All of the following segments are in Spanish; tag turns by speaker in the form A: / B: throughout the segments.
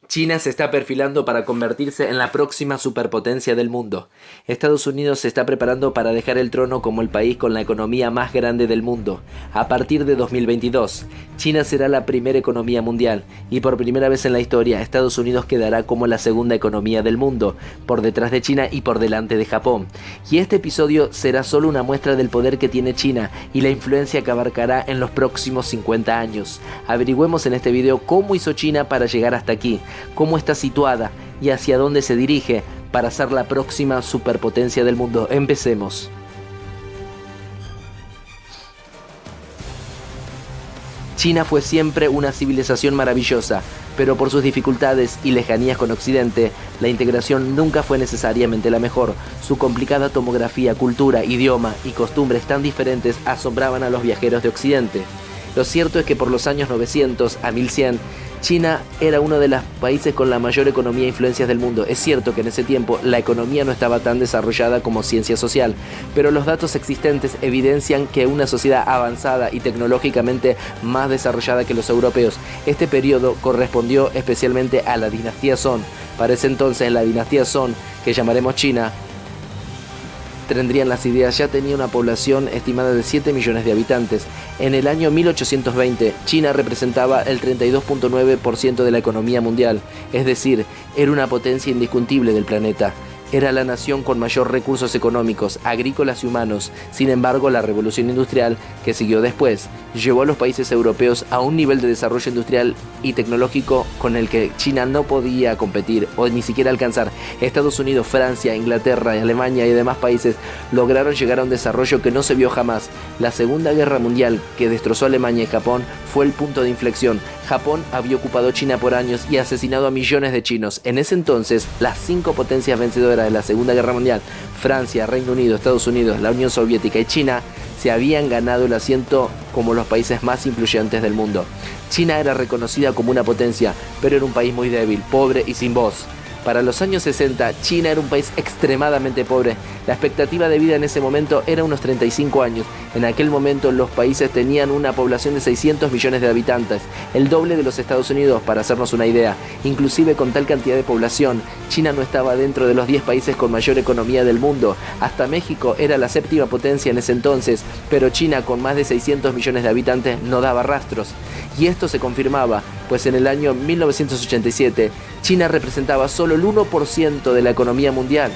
A: China se está perfilando para convertirse en la próxima superpotencia del mundo. Estados Unidos se está preparando para dejar el trono como el país con la economía más grande del mundo. A partir de 2022, China será la primera economía mundial y por primera vez en la historia Estados Unidos quedará como la segunda economía del mundo, por detrás de China y por delante de Japón. Y este episodio será solo una muestra del poder que tiene China y la influencia que abarcará en los próximos 50 años. Averigüemos en este video cómo hizo China para llegar hasta aquí, cómo está situada y hacia dónde se dirige para ser la próxima superpotencia del mundo. Empecemos. China fue siempre una civilización maravillosa, pero por sus dificultades y lejanías con Occidente, la integración nunca fue necesariamente la mejor. Su complicada tomografía, cultura, idioma y costumbres tan diferentes asombraban a los viajeros de Occidente. Lo cierto es que por los años 900 a 1100, China era uno de los países con la mayor economía e influencias del mundo. Es cierto que en ese tiempo la economía no estaba tan desarrollada como ciencia social, pero los datos existentes evidencian que una sociedad avanzada y tecnológicamente más desarrollada que los europeos. Este periodo correspondió especialmente a la dinastía Song. Para ese entonces, la dinastía Song, que llamaremos China, tendrían las ideas, ya tenía una población estimada de 7 millones de habitantes. En el año 1820, China representaba el 32.9% de la economía mundial, es decir, era una potencia indiscutible del planeta. Era la nación con mayor recursos económicos, agrícolas y humanos. Sin embargo, la revolución industrial, que siguió después, llevó a los países europeos a un nivel de desarrollo industrial y tecnológico con el que China no podía competir o ni siquiera alcanzar. Estados Unidos, Francia, Inglaterra, Alemania y demás países lograron llegar a un desarrollo que no se vio jamás. La Segunda Guerra Mundial, que destrozó a Alemania y Japón, fue el punto de inflexión. Japón había ocupado China por años y asesinado a millones de chinos. En ese entonces, las 5 potencias vencedoras de la Segunda Guerra Mundial, Francia, Reino Unido, Estados Unidos, la Unión Soviética y China, se habían ganado el asiento como los países más influyentes del mundo. China era reconocida como una potencia, pero era un país muy débil, pobre y sin voz. Para los años 60, China era un país extremadamente pobre. La expectativa de vida en ese momento era unos 35 años. En aquel momento los países tenían una población de 600 millones de habitantes, el doble de los Estados Unidos, para hacernos una idea. Inclusive con tal cantidad de población, China no estaba dentro de los 10 países con mayor economía del mundo. Hasta México era la séptima potencia en ese entonces, pero China, con más de 600 millones de habitantes, no daba rastros. Y esto se confirmaba, pues en el año 1987, China representaba solo el 1% de la economía mundial.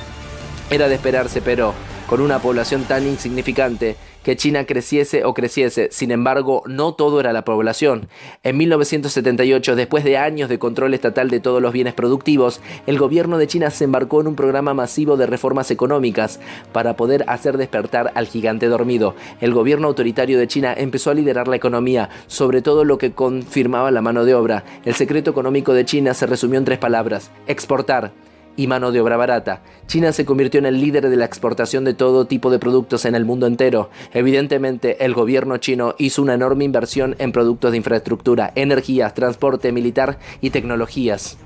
A: Era de esperarse, pero con una población tan insignificante, que China creciese o creciese. Sin embargo, no todo era la población. En 1978, después de años de control estatal de todos los bienes productivos, el gobierno de China se embarcó en un programa masivo de reformas económicas para poder hacer despertar al gigante dormido. El gobierno autoritario de China empezó a liderar la economía, sobre todo lo que confirmaba la mano de obra. El secreto económico de China se resumió en 3 palabras: exportar y mano de obra barata. China se convirtió en el líder de la exportación de todo tipo de productos en el mundo entero. Evidentemente, el gobierno chino hizo una enorme inversión en productos de infraestructura, energías, transporte militar y tecnologías.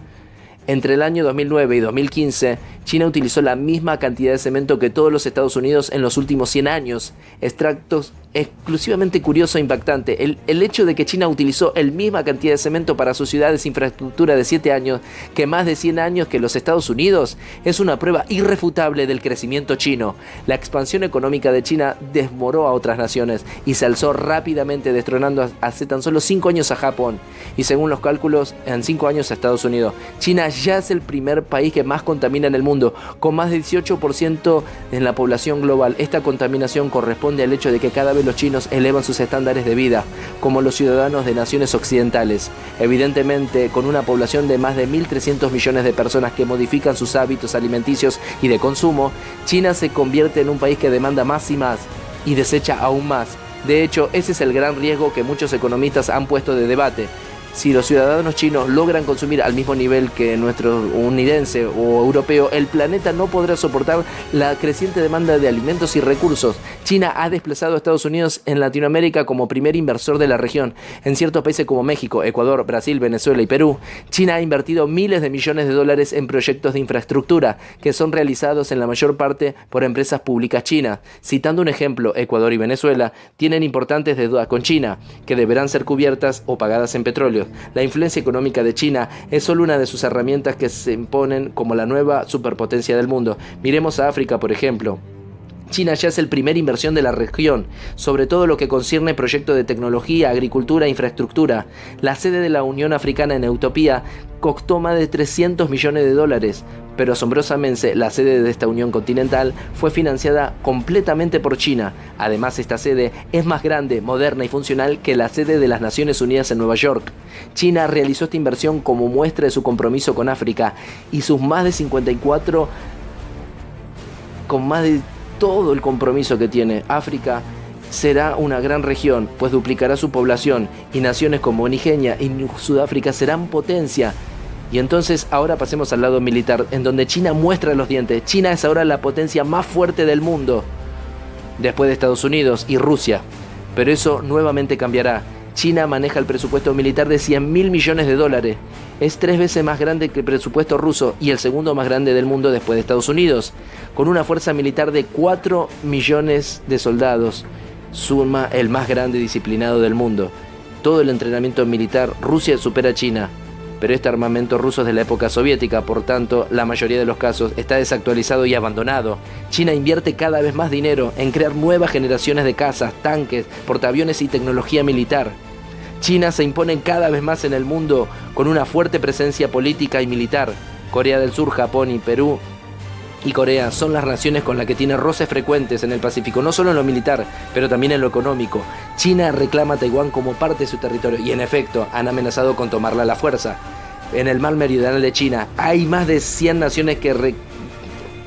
A: Entre el año 2009 y 2015, China utilizó la misma cantidad de cemento que todos los Estados Unidos en los últimos 100 años. Extractos exclusivamente curioso e impactante. El hecho de que China utilizó la misma cantidad de cemento para sus ciudades e infraestructura de 7 años que más de 100 años que los Estados Unidos es una prueba irrefutable del crecimiento chino. La expansión económica de China desmoró a otras naciones y se alzó rápidamente, destronando hace tan solo 5 años a Japón y, según los cálculos, en 5 años a Estados Unidos. China ya es el primer país que más contamina en el mundo, con más del 18% en la población global. Esta contaminación corresponde al hecho de que cada vez los chinos elevan sus estándares de vida, como los ciudadanos de naciones occidentales. Evidentemente, con una población de más de 1.300 millones de personas que modifican sus hábitos alimenticios y de consumo, China se convierte en un país que demanda más y más, y desecha aún más. De hecho, ese es el gran riesgo que muchos economistas han puesto de debate. Si los ciudadanos chinos logran consumir al mismo nivel que nuestro estadounidense o europeo, el planeta no podrá soportar la creciente demanda de alimentos y recursos. China ha desplazado a Estados Unidos en Latinoamérica como primer inversor de la región. En ciertos países como México, Ecuador, Brasil, Venezuela y Perú, China ha invertido miles de millones de dólares en proyectos de infraestructura que son realizados en la mayor parte por empresas públicas chinas. Citando un ejemplo, Ecuador y Venezuela tienen importantes deudas con China, que deberán ser cubiertas o pagadas en petróleo. comercios. La influencia económica de China es solo una de sus herramientas que se imponen como la nueva superpotencia del mundo. Miremos a África, por ejemplo. China ya es el primer inversión de la región, sobre todo lo que concierne proyectos de tecnología, agricultura e infraestructura. La sede de la Unión Africana en Etiopía costó más de 300 millones de dólares, pero asombrosamente la sede de esta unión continental fue financiada completamente por China. Además, esta sede es más grande, moderna y funcional que la sede de las Naciones Unidas en Nueva York. China realizó esta inversión como muestra de su compromiso con África y sus más de 54 con más de todo el compromiso que tiene. África será una gran región, pues duplicará su población, y naciones como Nigeria y Sudáfrica serán potencia. Y entonces ahora pasemos al lado militar, en donde China muestra los dientes. China es ahora la potencia más fuerte del mundo, después de Estados Unidos y Rusia. Pero eso nuevamente cambiará. China maneja el presupuesto militar de 100.000 millones de dólares. Es 3 veces más grande que el presupuesto ruso y el segundo más grande del mundo después de Estados Unidos. Con una fuerza militar de 4 millones de soldados, suma el más grande y disciplinado del mundo. Todo el entrenamiento militar, Rusia supera a China. Pero este armamento ruso es de la época soviética, por tanto, la mayoría de los casos está desactualizado y abandonado. China invierte cada vez más dinero en crear nuevas generaciones de cazas, tanques, portaaviones y tecnología militar. China se impone cada vez más en el mundo con una fuerte presencia política y militar. Corea del Sur, Japón y Perú y Corea son las naciones con las que tiene roces frecuentes en el Pacífico, no solo en lo militar, pero también en lo económico. China reclama a Taiwán como parte de su territorio y en efecto han amenazado con tomarla a la fuerza. En el mar meridional de China hay más de 100 naciones que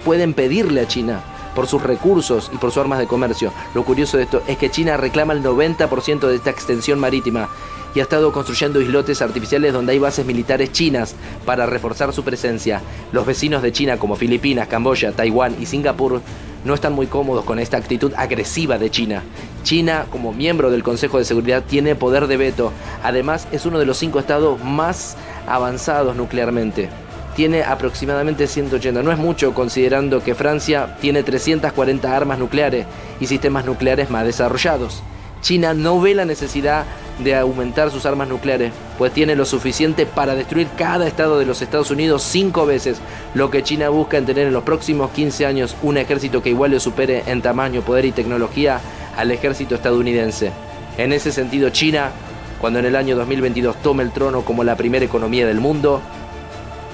A: pueden pedirle a China por sus recursos y por sus armas de comercio. Lo curioso de esto es que China reclama el 90% de esta extensión marítima y ha estado construyendo islotes artificiales donde hay bases militares chinas para reforzar su presencia. Los vecinos de China como Filipinas, Camboya, Taiwán y Singapur no están muy cómodos con esta actitud agresiva de China. China, como miembro del Consejo de Seguridad, tiene poder de veto. Además, es uno de los 5 estados más avanzados nuclearmente. Tiene aproximadamente 180. No es mucho considerando que Francia tiene 340 armas nucleares y sistemas nucleares más desarrollados. China no ve la necesidad de aumentar sus armas nucleares, pues tiene lo suficiente para destruir cada estado de los Estados Unidos 5 veces. Lo que China busca en tener en los próximos 15 años un ejército que igual le supere en tamaño, poder y tecnología al ejército estadounidense. En ese sentido, China, cuando en el año 2022 tome el trono como la primera economía del mundo,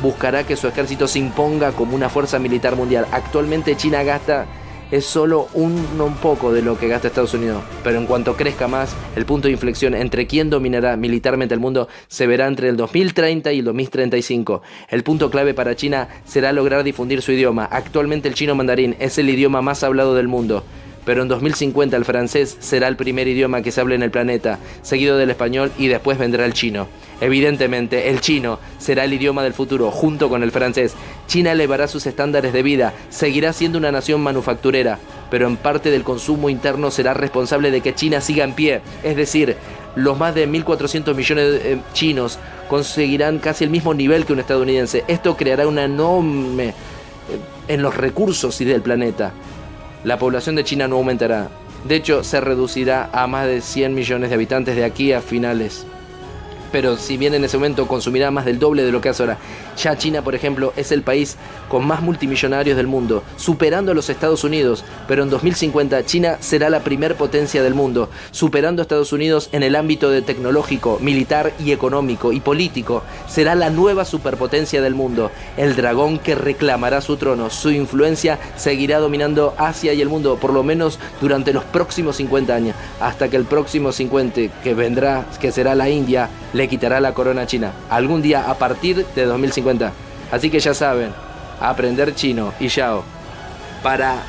A: buscará que su ejército se imponga como una fuerza militar mundial. Actualmente China gasta es solo un poco de lo que gasta Estados Unidos, pero en cuanto crezca más, el punto de inflexión entre quién dominará militarmente el mundo se verá entre el 2030 y el 2035. El punto clave para China será lograr difundir su idioma. Actualmente el chino mandarín es el idioma más hablado del mundo, pero en 2050 el francés será el primer idioma que se hable en el planeta, seguido del español y después vendrá el chino. Evidentemente, el chino será el idioma del futuro, junto con el francés. China elevará sus estándares de vida, seguirá siendo una nación manufacturera, pero en parte del consumo interno será responsable de que China siga en pie. Es decir, los más de 1.400 millones de chinos conseguirán casi el mismo nivel que un estadounidense. Esto creará una enorme en los recursos del planeta. La población de China no aumentará. De hecho, se reducirá a más de 100 millones de habitantes de aquí a finales. Pero si bien en ese momento consumirá más del doble de lo que hace ahora. Ya China, por ejemplo, es el país con más multimillonarios del mundo, superando a los Estados Unidos. Pero en 2050 China será la primer potencia del mundo, superando a Estados Unidos en el ámbito de tecnológico, militar y económico y político. Será la nueva superpotencia del mundo, el dragón que reclamará su trono. Su influencia seguirá dominando Asia y el mundo, por lo menos durante los próximos 50 años, hasta que el próximo 50 que vendrá, que será la India, le quitará la corona a China, algún día a partir de 2050. Así que ya saben, a aprender chino y yao. Para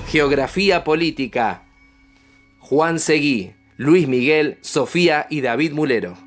A: Geografía Política, Juan Seguí, Luis Miguel, Sofía y David Mulero.